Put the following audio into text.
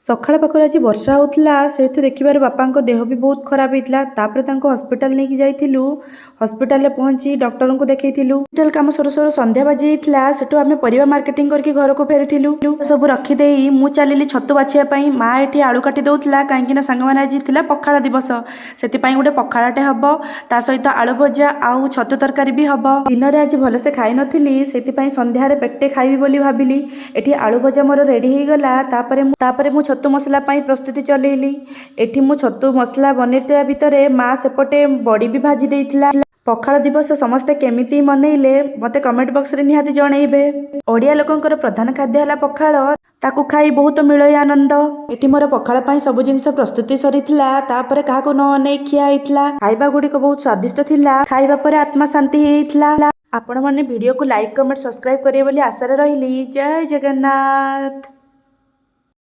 सकाळ पाखर आज वर्षा होता से देखिबार बापा देह भी बहुत खराब होता तापर हस्पिटाल नहीं जाइलु। हस्पिटाल पहुंची डॉक्टर को देखलु। हस्पिटाल काम सर सर संध्या बाजी सेठू आम परिवा मार्केटिंग करके घर को फेरी सब रखीदे मु चलिली छतु बाछियापाई। माँ एठी आलू काटी दौला कहीं सांग मैंने आज थी पखाड़ दिवस से गोटे पखाड़ाटे हम ता सहित आलू भजा आउ छतु तरकारी भी हम। दिन में आज भलसे खाई नी से संध्यार पेटे खाइबी बोली भाविली। एठी आलू भजा मोर रेडी हो गला। तापरे मु छतु मसला पाई प्रस्तुति चलेली। एठी मु छतु मसला बनैते भितर माँ सेपटे बड़ी भी भाजी देइथिला। पखाड़ दिवस समस्ते केमिति मनइले मते कमेंट बॉक्स रे निहाती जणैबे। ओडिया लोकंकर प्रधान खाद्य हला पखाड़। ताकू खाई बहुत मिलय आनंद। एठी मोर पखाड़ पाई सब जिनस प्रस्तुति सरीथिला। तापरे काहाको न अनै खिया हेइथिला। खाइबा गुडी को बहुत स्वादिष्ट थिला। खाइबा परे आत्मा शांति हेइथिला। आपण माने वीडियो को लाइक कमेंट सब्सक्राइब करिए बोली आशा रे रहिली। जय जगन्नाथ।